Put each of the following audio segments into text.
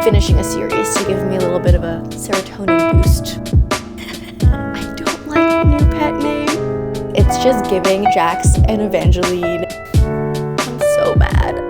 finishing a series to give me a little bit of a serotonin boost. I don't like a new pet name. It's just giving Jax and Evangeline. I'm so mad.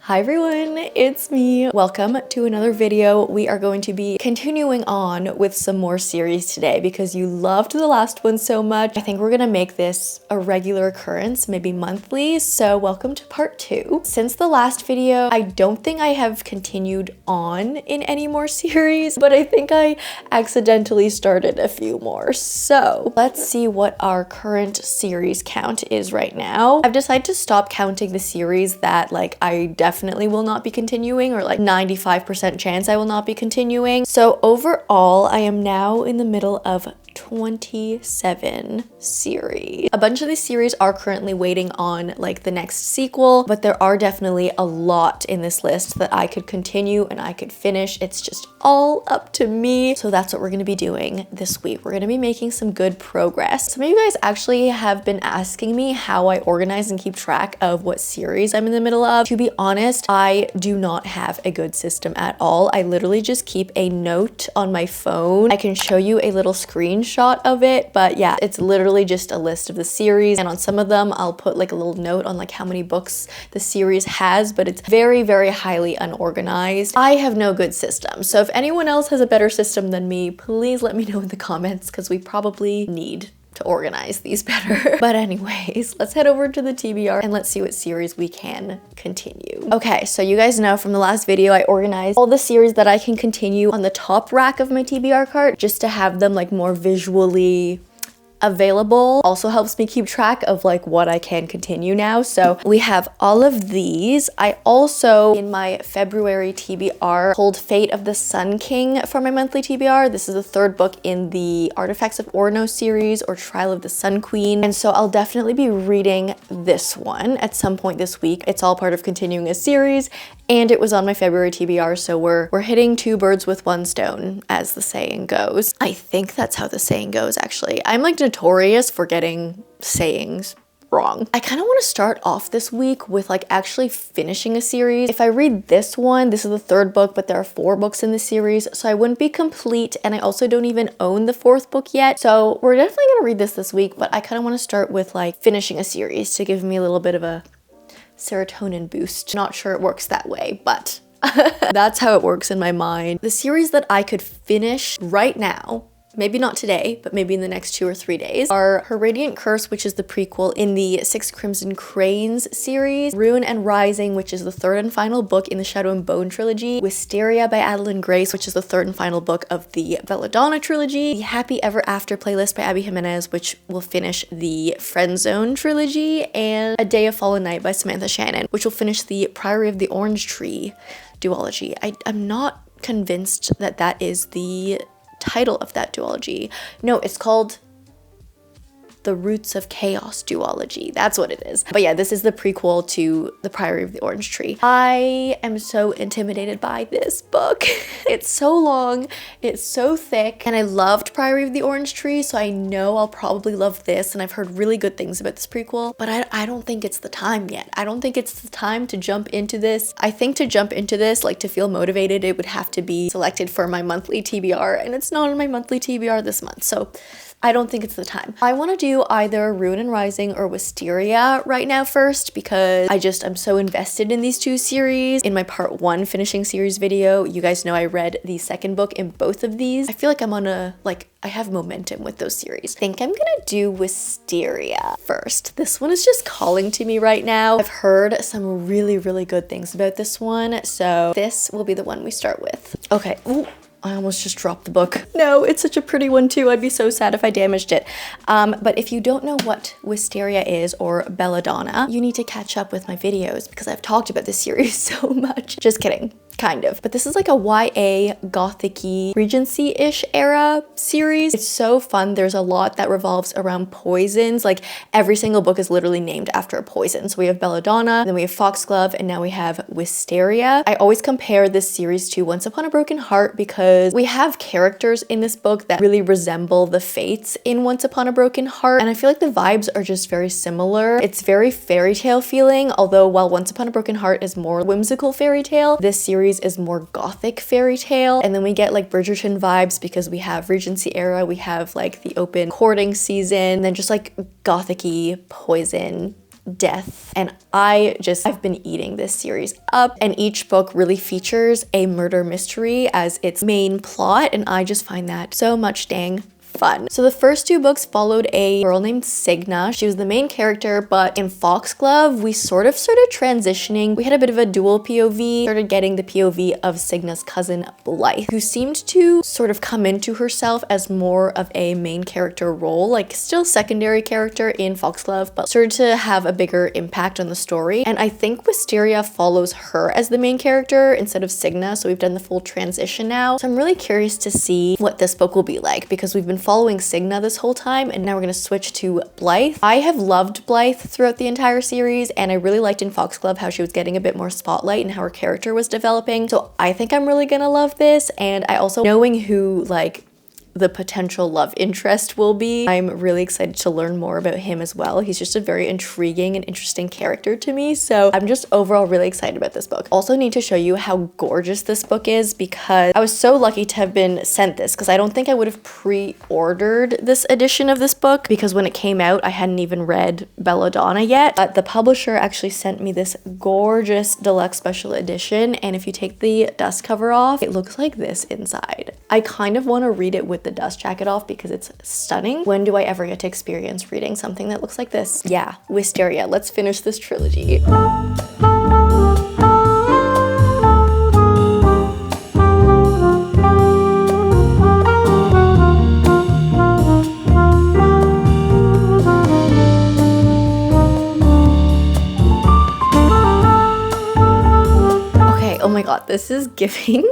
Hi everyone, it's me. Welcome to another video. We are going to be continuing on with some more series today because you loved the last one so much. I think we're gonna make this a regular occurrence, maybe monthly. So welcome to part 2. Since the last video, I don't think I have continued on in any more series, but I think I accidentally started a few more. So let's see what our current series count is right now. I've decided to stop counting the series that I definitely will not be continuing, or 95% chance I will not be continuing. So overall, I am now in the middle of 27 series. A bunch of these series are currently waiting on the next sequel, but there are definitely a lot in this list that I could continue and I could finish. It's just all up to me. So that's what we're gonna be doing this week. We're gonna be making some good progress. Some of you guys actually have been asking me how I organize and keep track of what series I'm in the middle of. To be honest, I do not have a good system at all. I literally just keep a note on my phone. I can show you a little screenshot of it, but yeah, it's literally just a list of the series, and on some of them I'll put a little note on how many books the series has, but it's very, very highly unorganized. I have no good system, so if anyone else has a better system than me, please let me know in the comments because we probably need to organize these better. But anyways, let's head over to the TBR and let's see what series we can continue. Okay, so you guys know from the last video, I organized all the series that I can continue on the top rack of my TBR cart just to have them more visually available. Also helps me keep track of what I can continue now. So we have all of these. I also, in my February TBR, pulled Fate of the Sun King for my monthly TBR. This is the third book in the Artefacts of Ouranos series, or Trial of the Sun Queen. And so I'll definitely be reading this one at some point this week. It's all part of continuing a series, and it was on my February TBR, so we're hitting two birds with one stone, as the saying goes. I think that's how the saying goes, actually. I'm notorious for getting sayings wrong. I kind of want to start off this week with actually finishing a series. If I read this one, this is the third book, but there are 4 books in the series, so I wouldn't be complete, and I also don't even own the 4th book yet. So we're definitely gonna read this week, but I kind of want to start with finishing a series to give me a little bit of a serotonin boost. Not sure it works that way, but that's how it works in my mind. The series that I could finish right now, maybe not today, but maybe in the next 2 or 3 days, are Her Radiant Curse, which is the prequel in the Six Crimson Cranes series, Ruin and Rising, which is the 3rd and final book in the Shadow and Bone trilogy, Wisteria by Adalyn Grace, which is the 3rd and final book of the Belladonna trilogy, the Happy Ever After playlist by Abby Jimenez, which will finish the Friend Zone trilogy, and A Day of Fallen Night by Samantha Shannon, which will finish the Priory of the Orange Tree duology. I'm not convinced that that is the title of that duology. No, it's called The Roots of Chaos duology. That's what it is. But yeah, this is the prequel to The Priory of the Orange Tree. I am so intimidated by this book. It's so long, it's so thick, and I loved Priory of the Orange Tree, so I know I'll probably love this, and I've heard really good things about this prequel, but I don't think it's the time yet. I don't think it's the time to jump into this. I think to jump into this, to feel motivated, it would have to be selected for my monthly TBR, and it's not on my monthly TBR this month, so I don't think it's the time. I want to do either Ruin and Rising or Wisteria right now first, because I'm so invested in these 2 series. In my part 1 finishing series video, you guys know I read the 2nd book in both of these. I feel I'm on I have momentum with those series. I think I'm gonna do Wisteria first. This one is just calling to me right now. I've heard some really, really good things about this one, so this will be the one we start with. Okay. Ooh. I almost just dropped the book. No, it's such a pretty one too. I'd be so sad if I damaged it. But if you don't know what Wisteria is, or Belladonna, you need to catch up with my videos because I've talked about this series so much. Just kidding. Kind of. But this is like a YA gothic-y Regency-ish era series. It's so fun. There's a lot that revolves around poisons. Like every single book is literally named after a poison. So we have Belladonna, then we have Foxglove, and now we have Wisteria. I always compare this series to Once Upon a Broken Heart because we have characters in this book that really resemble the fates in Once Upon a Broken Heart. And I feel like the vibes are just very similar. It's very fairy tale feeling, although while Once Upon a Broken Heart is more whimsical fairy tale, this series series is more gothic fairy tale, and then we get like Bridgerton vibes because we have Regency era, we have like the open courting season, and then just like gothic-y poison, death. And I've been eating this series up, and each book really features a murder mystery as its main plot, and I just find that so much dang fun. So the first 2 books followed a girl named Signa. She was the main character, but in Foxglove, we sort of started transitioning. We had a bit of a dual POV, started getting the POV of Signa's cousin Blythe, who seemed to sort of come into herself as more of a main character role, like still secondary character in Foxglove, but started to have a bigger impact on the story. And I think Wisteria follows her as the main character instead of Signa, so we've done the full transition now. So I'm really curious to see what this book will be like, because we've been following Signa this whole time, and now we're gonna switch to Blythe. I have loved Blythe throughout the entire series, and I really liked in Foxglove how she was getting a bit more spotlight and how her character was developing. So I think I'm really gonna love this, and I also, knowing who like the potential love interest will be, I'm really excited to learn more about him as well. He's just a very intriguing and interesting character to me, so I'm just overall really excited about this book. Also need to show you how gorgeous this book is, because I was so lucky to have been sent this, because I don't think I would have pre-ordered this edition of this book, because when it came out I hadn't even read Belladonna yet, but the publisher actually sent me this gorgeous deluxe special edition, and if you take the dust cover off, it looks like this inside. I kind of want to read it with the dust jacket off because it's stunning. When do I ever get to experience reading something that looks like this? Yeah, Wisteria. Let's finish this trilogy. Okay, oh my god, this is giving.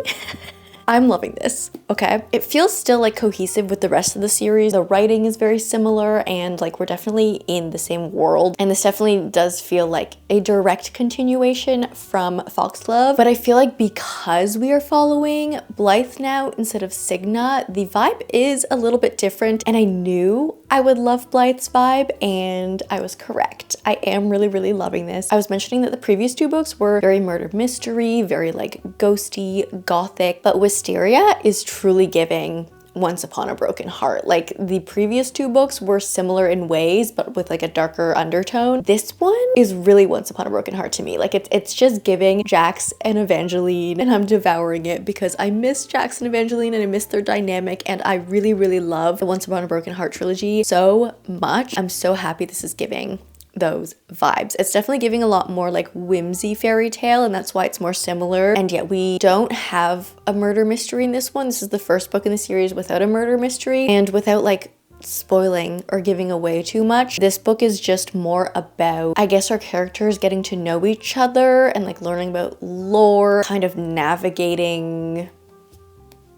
I'm loving this, okay? It feels still like cohesive with the rest of the series. The writing is very similar, and like we're definitely in the same world. And this definitely does feel like a direct continuation from Foxglove. But I feel like because we are following Blythe now instead of Signa, the vibe is a little bit different. And I knew I would love Blythe's vibe, and I was correct. I am really, really loving this. I was mentioning that the previous 2 books were very murder mystery, very like ghosty, gothic, but Wisteria is truly giving Once Upon a Broken Heart. Like the previous 2 books were similar in ways, but with like a darker undertone. This one is really Once Upon a Broken Heart to me. Like it's just giving Jax and Evangeline, and I'm devouring it because I miss Jax and Evangeline and I miss their dynamic, and I really, really love the Once Upon a Broken Heart trilogy so much. I'm so happy this is giving those vibes. It's definitely giving a lot more like whimsy fairy tale, and that's why it's more similar. And yet we don't have a murder mystery in this one. This is the first book in the series without a murder mystery, and without like spoiling or giving away too much, this book is just more about, I guess, our characters getting to know each other and like learning about lore, kind of navigating,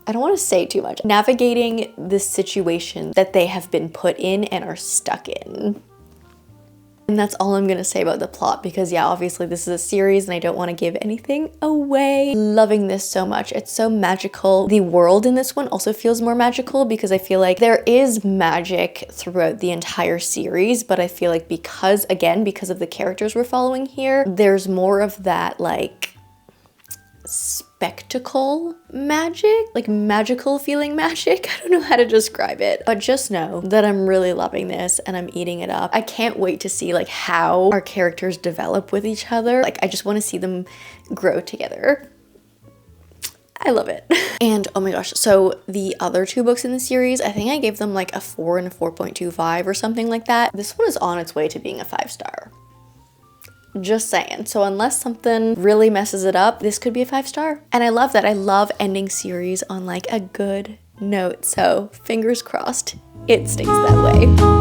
I don't want to say too much, navigating the situation that they have been put in and are stuck in. And that's all I'm gonna say about the plot, because yeah, obviously this is a series and I don't want to give anything away. Loving this so much. It's so magical. The world in this one also feels more magical because I feel like there is magic throughout the entire series, but I feel like because, again, because of the characters we're following here, there's more of that like spectacle magic, like magical feeling magic. I don't know how to describe it, but just know that I'm really loving this and I'm eating it up. I can't wait to see like how our characters develop with each other. Like I just want to see them grow together. I love it. And oh my gosh, so the other 2 books in the series, I think I gave them like a 4 and a 4.25 or something like that. This one is on its way to being a 5-star. Just saying. So unless something really messes it up, this could be a 5-star. And I love that. I love ending series on like a good note. So fingers crossed it stays that way.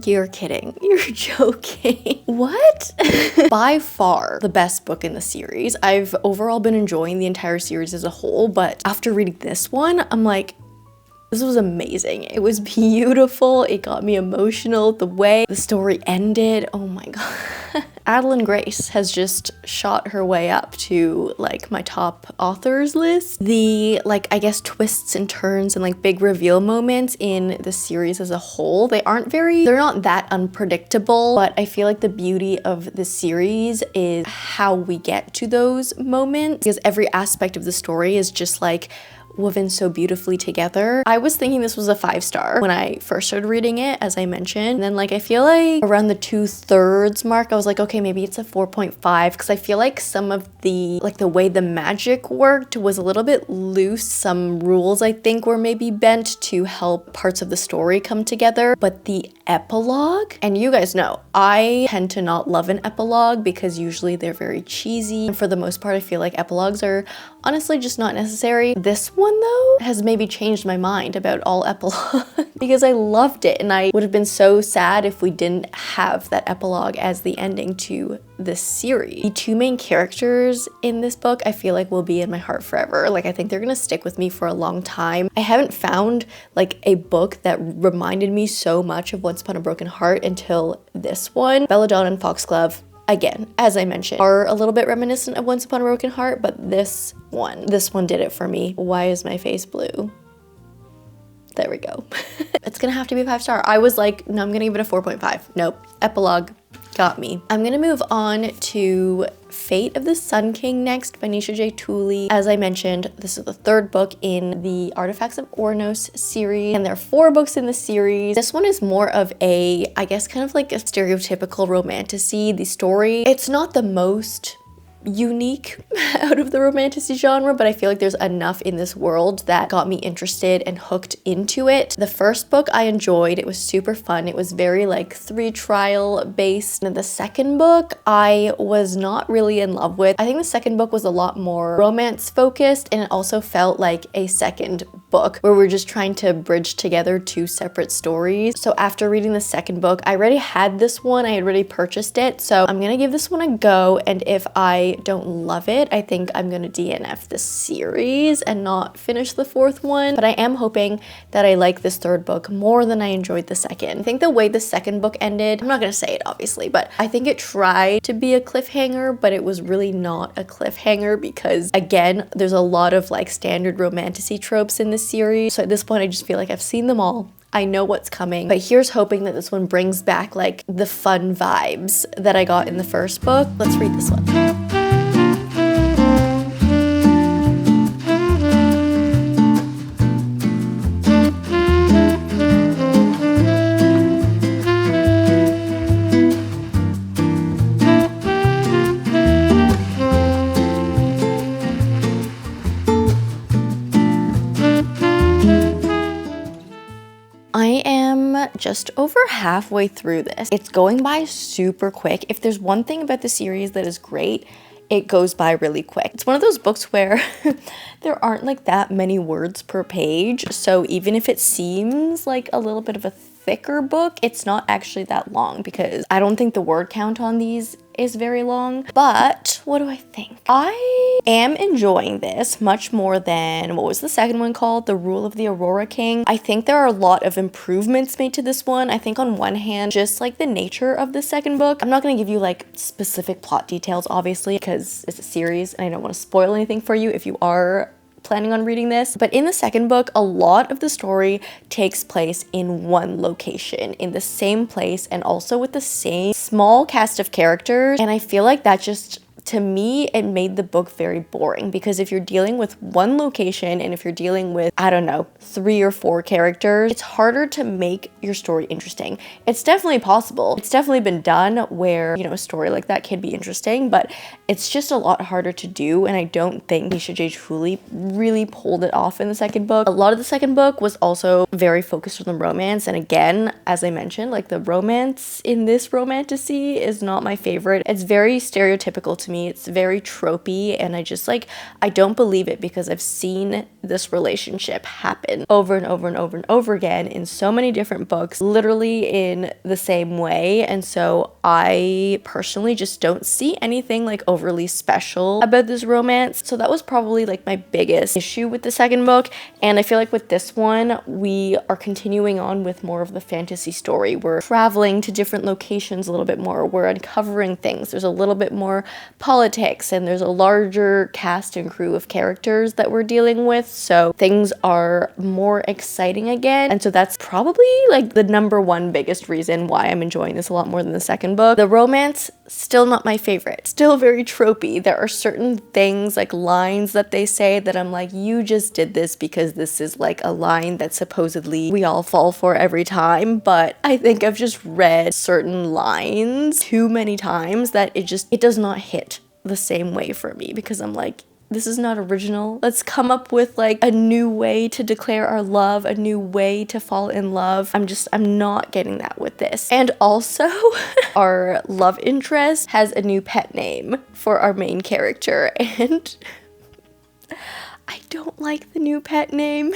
You're kidding. You're joking. What? By far the best book in the series. I've overall been enjoying the entire series as a whole, but after reading this one, I'm like, this was amazing. It was beautiful. It got me emotional. The way the story ended, oh my god. Adalyn Grace has just shot her way up to like my top authors list. The like, I guess, twists and turns and like big reveal moments in the series as a whole, they're not that unpredictable, but I feel like the beauty of the series is how we get to those moments, because every aspect of the story is just like woven so beautifully together. I was thinking this was a 5-star when I first started reading it, as I mentioned. And then like, I feel like around the 2/3 mark, I was like, okay, maybe it's a 4.5, because I feel like some of the, like the way the magic worked was a little bit loose. Some rules I think were maybe bent to help parts of the story come together. But the epilogue, and you guys know, I tend to not love an epilogue because usually they're very cheesy. And for the most part, I feel like epilogues are honestly just not necessary. This one though has maybe changed my mind about all epilogues because I loved it, and I would have been so sad if we didn't have that epilogue as the ending to this series. The two main characters in this book I feel like will be in my heart forever. Like, I think they're gonna stick with me for a long time. I haven't found like a book that reminded me so much of Once Upon a Broken Heart until this one. Belladonna and Foxglove, again, as I mentioned, are a little bit reminiscent of Once Upon a Broken Heart, but this one did it for me. Why is my face blue? There we go. It's gonna have to be a 5-star. I was like, no, I'm gonna give it a 4.5. Nope, epilogue got me. I'm gonna move on to Fate of the Sun King next by Nisha J. Tuli. As I mentioned, this is the 3rd book in the Artefacts of Ouranos series, and there are 4 books in the series. This one is more of a, I guess, kind of like a stereotypical romantasy. The story, it's not the most unique out of the romantasy genre, but I feel like there's enough in this world that got me interested and hooked into it. The first book I enjoyed. It was super fun. It was very like 3 trial based. And the second book I was not really in love with. I think the second book was a lot more romance focused, and it also felt like a second book where we're just trying to bridge together 2 separate stories. So after reading the second book, I already had this one. I had already purchased it. So I'm gonna give this one a go, and if I don't love it, I think I'm gonna DNF the series and not finish the 4th one. But I am hoping that I like this 3rd book more than I enjoyed the second. I think the way the second book ended, I'm not gonna say it obviously, but I think it tried to be a cliffhanger, but it was really not a cliffhanger because, again, there's a lot of like standard romantasy tropes in this series. So at this point, I just feel like I've seen them all. I know what's coming, but here's hoping that this one brings back like the fun vibes that I got in the first book. Let's read this one. I am just over halfway through this. It's going by super quick. If there's one thing about the series that is great, it goes by really quick. It's one of those books where there aren't like that many words per page. So even if it seems like a little bit of a thicker book, it's not actually that long because I don't think the word count on these is very long. But what do I think? I am enjoying this much more than, what was the second one called? The Rule of the Aurora King. I think there are a lot of improvements made to this one. I think on one hand, just like the nature of the second book, I'm not going to give you like specific plot details, obviously, because it's a series and I don't want to spoil anything for you if you are planning on reading this. But in the second book, a lot of the story takes place in one location, in the same place, and also with the same small cast of characters. And I feel like that just, to me, it made the book very boring because if you're dealing with one location and if you're dealing with, I don't know, 3 or 4 characters, it's harder to make your story interesting. It's definitely possible. It's definitely been done where, you know, a story like that can be interesting, but it's just a lot harder to do. And I don't think Nisha J. Tuli really pulled it off in the second book. A lot of the second book was also very focused on the romance. And again, as I mentioned, like the romance in this romantasy is not my favorite. It's very stereotypical to me me. It's very tropey, and I just like, I don't believe it because I've seen this relationship happen over and over and over and over again in so many different books, literally in the same way. And so I personally just don't see anything like overly special about this romance. So that was probably like my biggest issue with the second book. And I feel like with this one, we are continuing on with more of the fantasy story. We're traveling to different locations a little bit more. We're uncovering things. There's a little bit more politics, and there's a larger cast and crew of characters that we're dealing with. So things are more exciting again. And so that's probably like the number one biggest reason why I'm enjoying this a lot more than the second book. The romance, still not my favorite. Still very tropey. There are certain things, like lines that they say, that I'm like, you just did this because this is like a line that supposedly we all fall for every time. But I think I've just read certain lines too many times that it does not hit the same way for me, because I'm like, this is not original. Let's come up with like a new way to declare our love, a new way to fall in love. I'm not getting that with this. And also, our love interest has a new pet name for our main character, and I don't like the new pet name.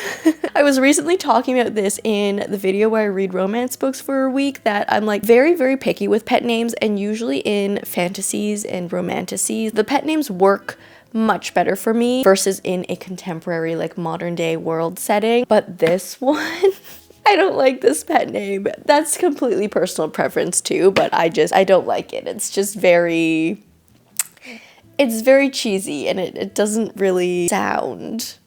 I was recently talking about this in the video where I read romance books for a week, that I'm like very, very picky with pet names, and usually in fantasies and romantasies, the pet names work much better for me versus in a contemporary like modern day world setting. But this one, I don't like this pet name. That's completely personal preference too, but I don't like it. It's just very cheesy, and it doesn't really sound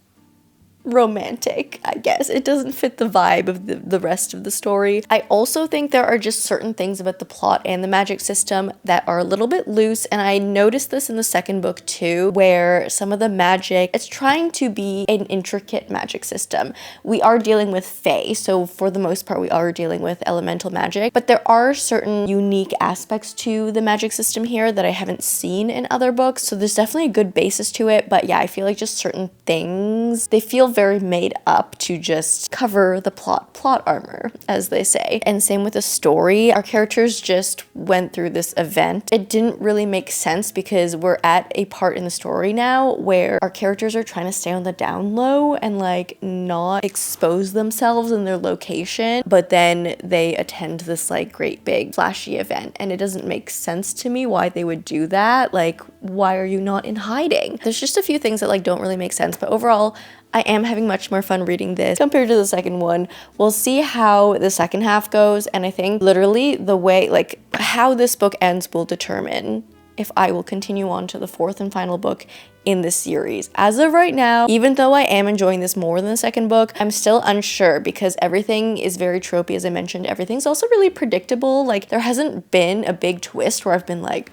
romantic, I guess. It doesn't fit the vibe of the rest of the story. I also think there are just certain things about the plot and the magic system that are a little bit loose, and I noticed this in the second book too, where some of the magic, it's trying to be an intricate magic system. We are dealing with fae, so for the most part we are dealing with elemental magic, but there are certain unique aspects to the magic system here that I haven't seen in other books, so there's definitely a good basis to it. But yeah, I feel like just certain things, they feel very made up to just cover the plot armor, as they say. And same with the story. Our characters just went through this event. It didn't really make sense because we're at a part in the story now where our characters are trying to stay on the down low and like not expose themselves in their location, but then they attend this like great big flashy event, and it doesn't make sense to me why they would do that. Like, why are you not in hiding? There's just a few things that like don't really make sense, but overall I am having much more fun reading this compared to the second one. We'll see how the second half goes, and I think literally the way, like, how this book ends will determine if I will continue on to the fourth and final book in this series. As of right now, even though I am enjoying this more than the second book, I'm still unsure because everything is very tropey, as I mentioned. Everything's also really predictable. Like, there hasn't been a big twist where I've been like,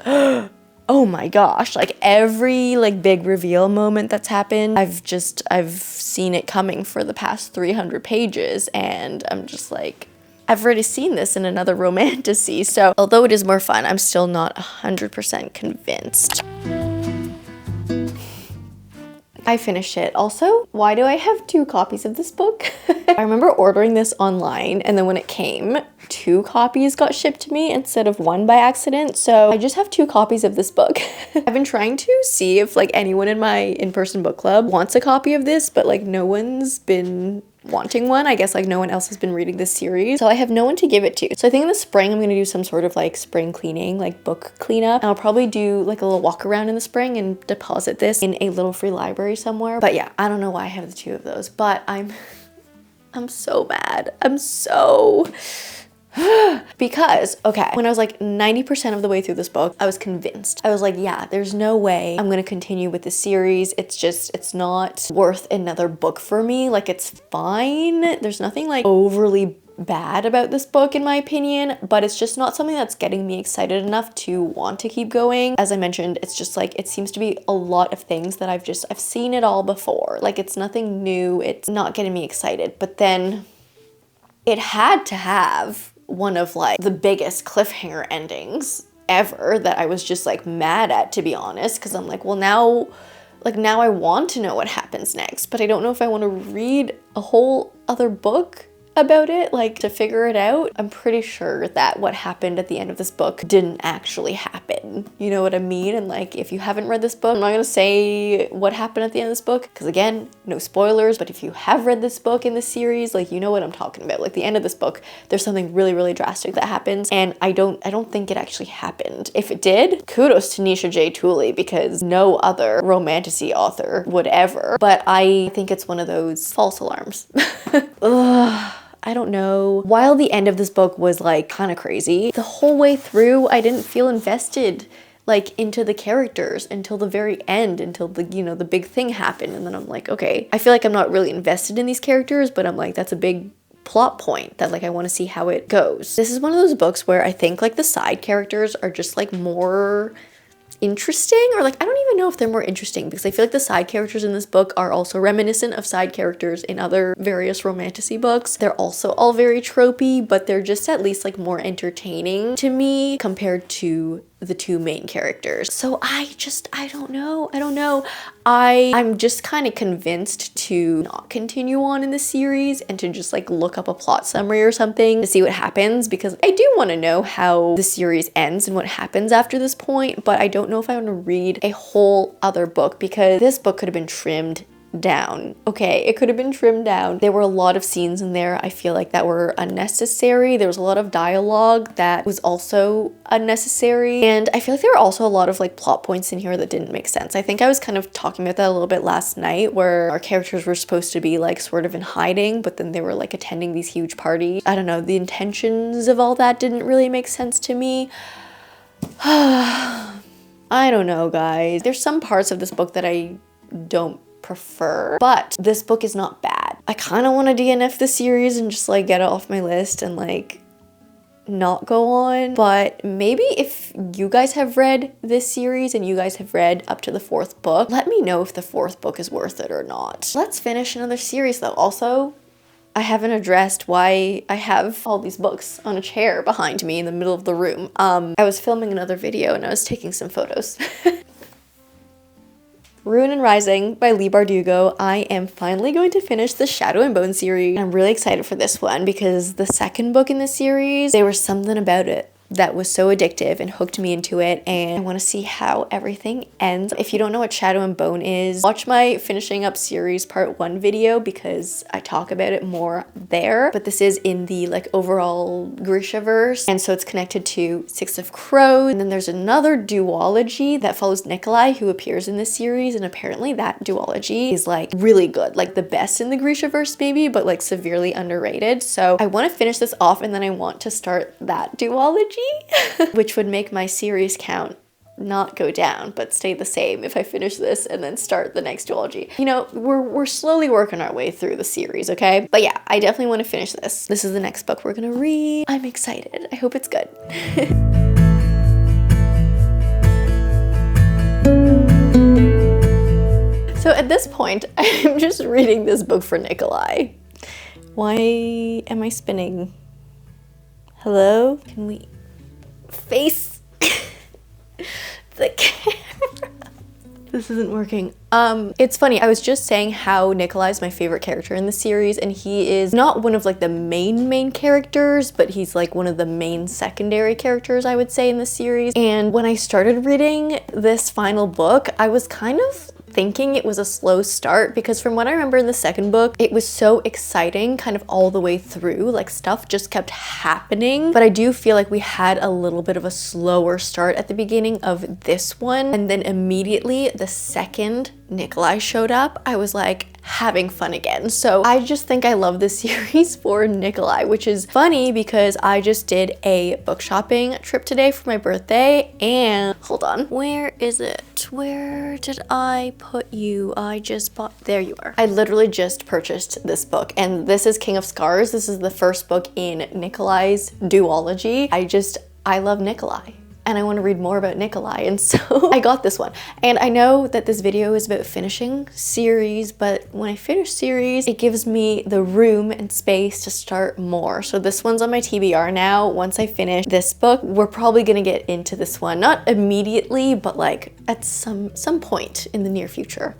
oh my gosh, like every like big reveal moment that's happened, I've seen it coming for the past 300 pages, and I'm just like, I've already seen this in another romantasy. So although it is more fun, I'm still not 100% convinced. I finished it. Also, why do I have 2 copies of this book? I remember ordering this online, and then when it came, 2 copies got shipped to me instead of 1 by accident. So I just have 2 copies of this book. I've been trying to see if like anyone in my in-person book club wants a copy of this, but like no one's been wanting one. I guess like no one else has been reading this series, so I have no one to give it to. So I think in the spring I'm gonna do some sort of like spring cleaning, like book cleanup, and I'll probably do like a little walk around in the spring and deposit this in a little free library somewhere. But yeah, I don't know why I have the 2 of those, but I'm so mad. I'm so because, okay, when I was like 90% of the way through this book, I was convinced. I was like, yeah, there's no way I'm gonna continue with the series. It's not worth another book for me. Like, it's fine. There's nothing like overly bad about this book in my opinion, but it's just not something that's getting me excited enough to want to keep going. As I mentioned, it's just like, it seems to be a lot of things that I've seen it all before. Like, it's nothing new. It's not getting me excited. But then it had to have one of like the biggest cliffhanger endings ever that I was just like mad at, to be honest, because I'm like, well, now I want to know what happens next, but I don't know if I want to read a whole other book about it, like to figure it out. I'm pretty sure that what happened at the end of this book didn't actually happen. You know what I mean? And like, if you haven't read this book, I'm not gonna say what happened at the end of this book, because again, no spoilers, but if you have read this book in the series, like, you know what I'm talking about. Like, the end of this book, there's something really, really drastic that happens, and I don't think it actually happened. If it did, kudos to Nisha J. Tuli, because no other romantasy author would ever. But I think it's one of those false alarms. Ugh. I don't know. While the end of this book was like kind of crazy, the whole way through I didn't feel invested like into the characters until the very end, until the, you know, the big thing happened. And then I'm like, okay, I feel like I'm not really invested in these characters, but I'm like, that's a big plot point that like I want to see how it goes. This is one of those books where I think like the side characters are just like more interesting, or like I don't even know if they're more interesting, because I feel like the side characters in this book are also reminiscent of side characters in other various romantasy books. They're also all very tropey, but they're just at least like more entertaining to me compared to the two main characters. So I don't know. I'm just kind of convinced to not continue on in the series and to just like look up a plot summary or something to see what happens, because I do want to know how the series ends and what happens after this point, but I don't know if I want to read a whole other book, because this book could have been trimmed down. Okay, it could have been trimmed down. There were a lot of scenes in there I feel like that were unnecessary. There was a lot of dialogue that was also unnecessary, and I feel like there were also a lot of like plot points in here that didn't make sense. I think I was kind of talking about that a little bit last night, where our characters were supposed to be like sort of in hiding, but then they were like attending these huge parties. I don't know, the intentions of all that didn't really make sense to me. I don't know, guys. There's some parts of this book that I don't prefer, but this book is not bad. I kind of want to DNF the series and just like get it off my list and like not go on, but maybe if you guys have read this series and you guys have read up to the 4th book, let me know if the 4th book is worth it or not. Let's finish another series though. Also, I haven't addressed why I have all these books on a chair behind me in the middle of the room. I was filming another video and I was taking some photos. Ruin and Rising by Leigh Bardugo. I am finally going to finish the Shadow and Bone series. I'm really excited for this one because the second book in the series, there was something about it that was so addictive and hooked me into it, and I want to see how everything ends. If you don't know what Shadow and Bone is, watch my finishing up series part 1 video because I talk about it more there, but this is in the like overall Grishaverse, and so it's connected to Six of Crows, and then there's another duology that follows Nikolai who appears in this series, and apparently that duology is like really good, like the best in the Grishaverse maybe, but like severely underrated. So I want to finish this off and then I want to start that duology, which would make my series count not go down but stay the same if I finish this and then start the next duology. You know, we're slowly working our way through the series, okay? But yeah, I definitely want to finish this. This is the next book we're gonna read. I'm excited. I hope it's good. So at this point, I'm just reading this book for Nikolai. Why am I spinning? Hello? Can we face the camera? This isn't working. It's funny, I was just saying how Nikolai is my favorite character in the series, and he is not one of like the main characters, but he's like one of the main secondary characters, I would say, in the series. And when I started reading this final book, I was kind of thinking it was a slow start, because from what I remember in the second book, it was so exciting kind of all the way through, like stuff just kept happening. But I do feel like we had a little bit of a slower start at the beginning of this one, and then immediately the second Nikolai showed up, I was like having fun again. So I just think I love this series for Nikolai, which is funny because I just did a book shopping trip today for my birthday, and hold on, where is it? Where did I put you? I just bought, there you are. I literally just purchased this book, and this is King of Scars. This is the first book in Nikolai's duology. I love Nikolai, and I want to read more about Nikolai, and so I got this one. And I know that this video is about finishing series, but when I finish series, it gives me the room and space to start more. So this one's on my TBR now. Once I finish this book, we're probably gonna get into this one. Not immediately, but like at some point in the near future.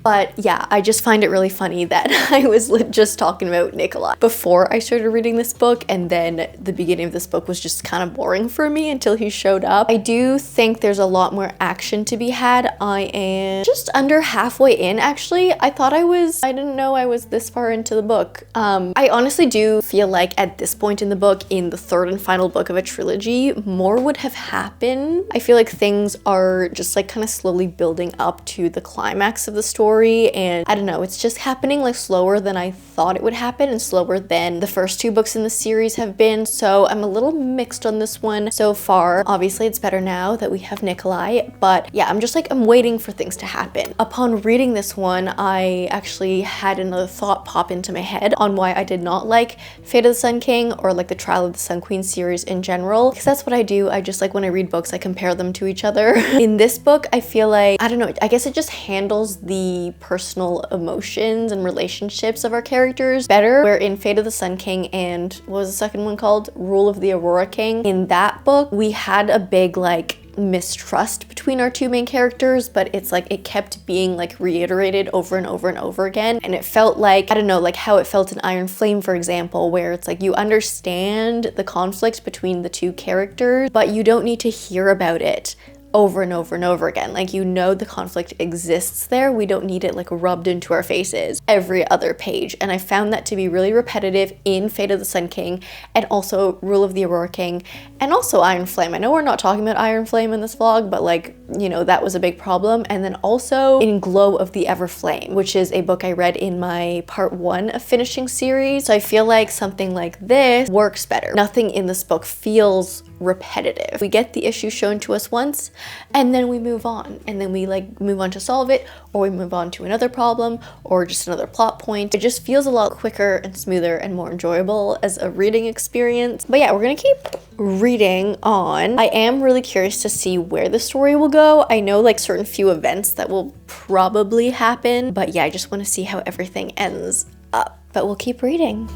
But yeah, I just find it really funny that I was just talking about Nikolai before I started reading this book, and then the beginning of this book was just kind of boring for me until he showed up. I do think there's a lot more action to be had. I am just under halfway in, actually. I didn't know I was this far into the book. I honestly do feel like at this point in the book, in the third and final book of a trilogy, more would have happened. I feel like things are just like kind of slowly building up to the climax of the story, and I don't know, it's just happening like slower than I thought it would happen and slower than the first two books in the series have been, so I'm a little mixed on this one so far. Obviously it's better now that we have Nikolai, but yeah, I'm waiting for things to happen. Upon reading this one, I actually had another thought pop into my head on why I did not like Fate of the Sun King or like the Trial of the Sun Queen series in general, because that's what I do. I just like when I read books, I compare them to each other. In this book, I feel like, I don't know, I guess it just handles the personal emotions and relationships of our characters better, where in Fate of the Sun King and what was the second one called? Rule of the Aurora King. In that book, we had a big like mistrust between our two main characters, but it's like it kept being like reiterated over and over and over again, and it felt like, I don't know, like how it felt in Iron Flame, for example, where it's like you understand the conflict between the two characters, but you don't need to hear about it over and over and over again. Like, you know the conflict exists there. We don't need it like rubbed into our faces every other page. And I found that to be really repetitive in Fate of the Sun King and also Rule of the Aurora King and also Iron Flame. I know we're not talking about Iron Flame in this vlog, but like, you know, that was a big problem. And then also in Glow of the Everflame, which is a book I read in my part 1 of finishing series. So I feel like something like this works better. Nothing in this book feels repetitive. We get the issue shown to us once and then we move on, and then we like move on to solve it, or we move on to another problem or just another plot point. It just feels a lot quicker and smoother and more enjoyable as a reading experience. But yeah, we're gonna keep reading on. I am really curious to see where the story will go. I know like certain few events that will probably happen, but yeah, I just want to see how everything ends up. But we'll keep reading.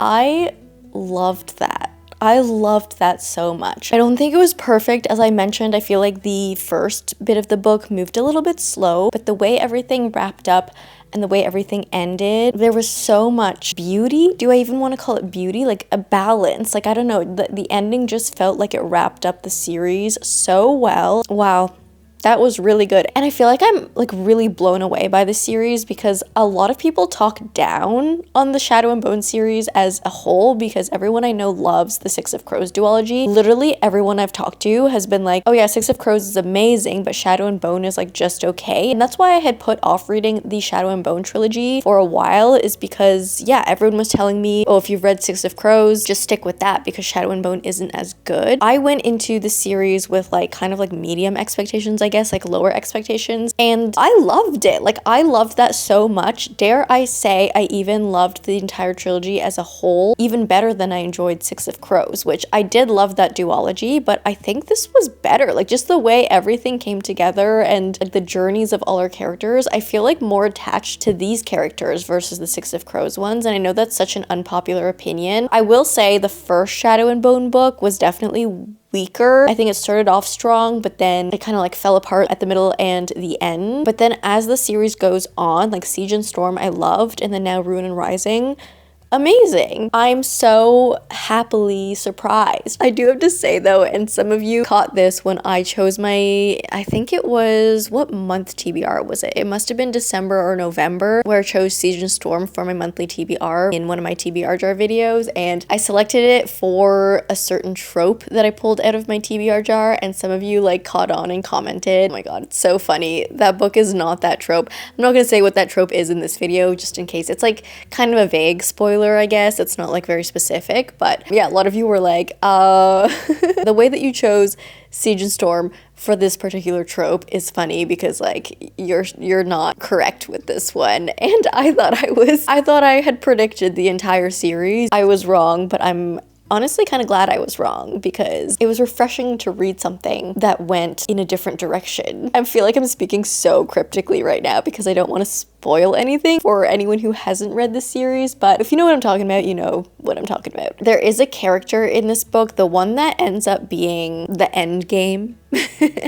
I loved that. I loved that so much. I don't think it was perfect. As I mentioned, I feel like the first bit of the book moved a little bit slow, but the way everything wrapped up and the way everything ended, there was so much beauty. Do I even want to call it beauty? Like a balance. Like, I don't know. The ending just felt like it wrapped up the series so well. Wow. That was really good. And I feel like I'm like really blown away by the series, because a lot of people talk down on the Shadow and Bone series as a whole, because everyone I know loves the Six of Crows duology. Literally everyone I've talked to has been like, oh yeah, Six of Crows is amazing, but Shadow and Bone is like just okay. And that's why I had put off reading the Shadow and Bone trilogy for a while, is because yeah, everyone was telling me, oh, if you've read Six of Crows, just stick with that because Shadow and Bone isn't as good. I went into the series with like kind of like medium expectations, I guess, like lower expectations, and I loved it. Like, I loved that so much. Dare I say I even loved the entire trilogy as a whole even better than I enjoyed Six of Crows, which I did love that duology, but I think this was better. Like, just the way everything came together and like the journeys of all our characters, I feel like more attached to these characters versus the Six of Crows ones, and I know that's such an unpopular opinion. I will say the first Shadow and Bone book was definitely weaker. I think it started off strong, but then it kind of like fell apart at the middle and the end. But then as the series goes on, like Siege and Storm I loved, and then now Ruin and Rising, amazing. I'm so happily surprised. I do have to say though, and some of you caught this when I chose my, I think it was, what month TBR was it? It must have been December or November, where I chose Siege and Storm for my monthly TBR in one of my TBR jar videos, and I selected it for a certain trope that I pulled out of my TBR jar, and some of you like caught on and commented. Oh my god, it's so funny. That book is not that trope. I'm not gonna say what that trope is in this video, just in case. It's like kind of a vague spoiler, spoiler, I guess. It's not like very specific, but yeah, a lot of you were like, the way that you chose Siege and Storm for this particular trope is funny because like you're not correct with this one. And I thought I had predicted the entire series. I was wrong, but I'm honestly kind of glad I was wrong because it was refreshing to read something that went in a different direction. I feel like I'm speaking so cryptically right now because I don't want to spoil anything for anyone who hasn't read the series, but if you know what I'm talking about, you know what I'm talking about. There is a character in this book, the one that ends up being the end game,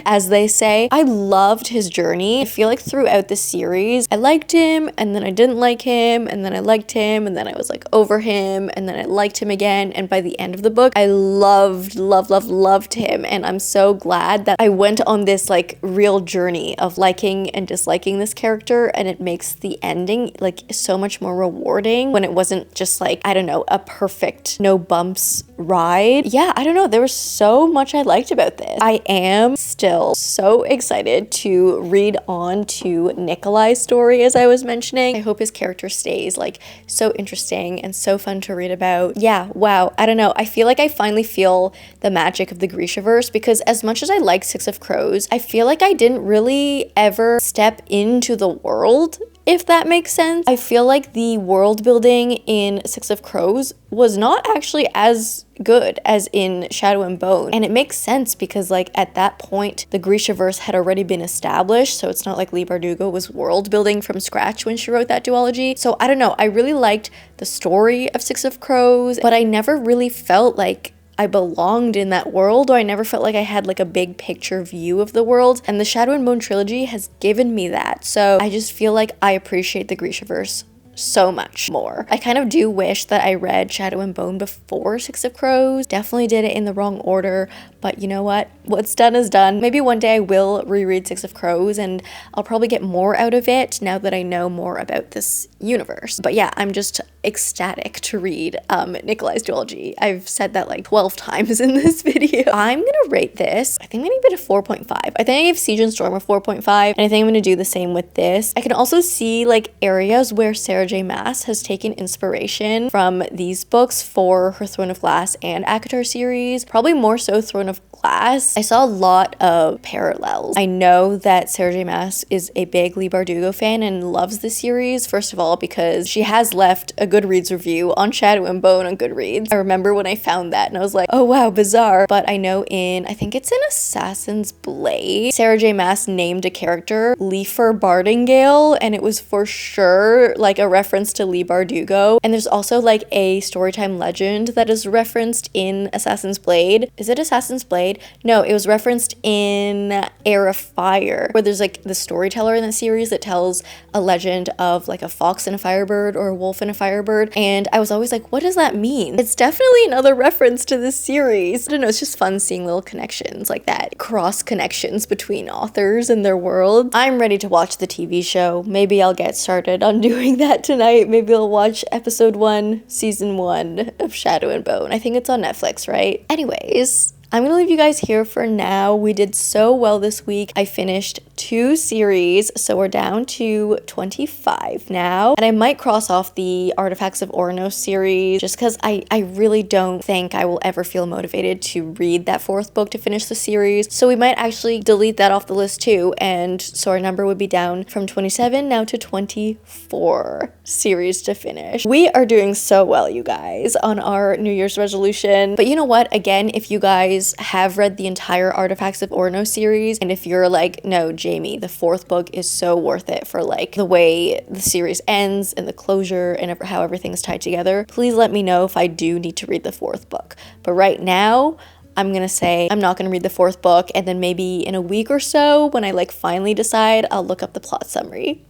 as they say. I loved his journey. I feel like throughout the series, I liked him, and then I didn't like him, and then I liked him, and then I was like over him, and then I liked him again, and by the end of the book, I loved him, and I'm so glad that I went on this like real journey of liking and disliking this character, and it makes the ending like so much more rewarding when it wasn't just like, I don't know, a perfect no bumps ride. Yeah, I don't know, there was so much I liked about this. I am still so excited to read on to Nikolai's story, as I was mentioning. I hope his character stays like so interesting and so fun to read about. Yeah, wow, I don't know, I feel like I finally feel the magic of the Grishaverse, because as much as I like Six of Crows, I feel like I didn't really ever step into the world, if that makes sense. I feel like the world building in Six of Crows was not actually as good as in Shadow and Bone, and it makes sense because like at that point the Grishaverse had already been established, so it's not like Leigh Bardugo was world building from scratch when she wrote that duology. So I don't know, I really liked the story of Six of Crows, but I never really felt like I belonged in that world, or I never felt like I had like a big picture view of the world, and the Shadow and Bone trilogy has given me that. So I just feel like I appreciate the Grishaverse so much more. I kind of do wish that I read Shadow and Bone before Six of Crows. Definitely did it in the wrong order, but you know what? What's done is done. Maybe one day I will reread Six of Crows and I'll probably get more out of it now that I know more about this universe. But yeah, I'm just ecstatic to read Nikolai's duology. I've said that like 12 times in this video. I'm gonna rate this, I think I'm gonna give it a 4.5. I think I gave Siege and Storm a 4.5, and I think I'm gonna do the same with this. I can also see like areas where Sarah J. Maas has taken inspiration from these books for her Throne of Glass and ACOTAR series, probably more so Throne of Glass. I saw a lot of parallels. I know that Sarah J. Maas is a big Leigh Bardugo fan and loves the series, first of all because she has left a Goodreads review on Shadow and Bone on Goodreads. I remember when I found that and I was like, oh wow, bizarre. But I know I think it's in Assassin's Blade, Sarah J. Maas named a character Leifer Bardingale, and it was for sure like a reference to Leigh Bardugo. And there's also like a storytime legend that is referenced in Assassin's Blade. Is it Assassin's Blade? No, it was referenced in Heir of Fire, where there's like the storyteller in the series that tells a legend of like a fox and a firebird or a wolf and a firebird, and I was always like, what does that mean? It's definitely another reference to this series. I don't know, it's just fun seeing little connections like that, cross connections between authors and their world. I'm ready to watch the TV show. Maybe I'll get started on doing that tonight. Maybe I'll watch episode 1, season 1 of Shadow and Bone. I think it's on Netflix, right? Anyways, I'm gonna leave you guys here for now. We did so well this week. I finished 2 series, so we're down to 25 now. And I might cross off the Artefacts of Ouranos series just because I really don't think I will ever feel motivated to read that 4th book to finish the series. So we might actually delete that off the list too. And so our number would be down from 27 now to 24 series to finish. We are doing so well, you guys, on our New Year's resolution. But you know what? Again, if you guys have read the entire Artefacts of Ouranos series, and if you're like, no, Jamie, the 4th book is so worth it for like the way the series ends and the closure and how everything's tied together, please let me know if I do need to read the 4th book. But right now, I'm gonna say I'm not gonna read the 4th book, and then maybe in a week or so when I like finally decide, I'll look up the plot summary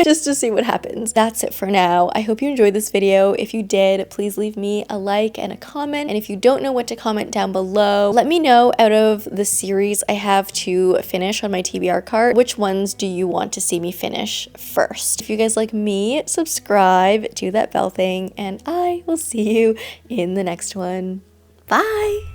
just to see what happens. That's it for now. I hope you enjoyed this video. If you did, please leave me a like and a comment, and if you don't know what to comment down below, let me know out of the series I have to finish on my TBR cart, which ones do you want to see me finish first. If you guys like me, subscribe, do that bell thing, and I will see you in the next one. Bye!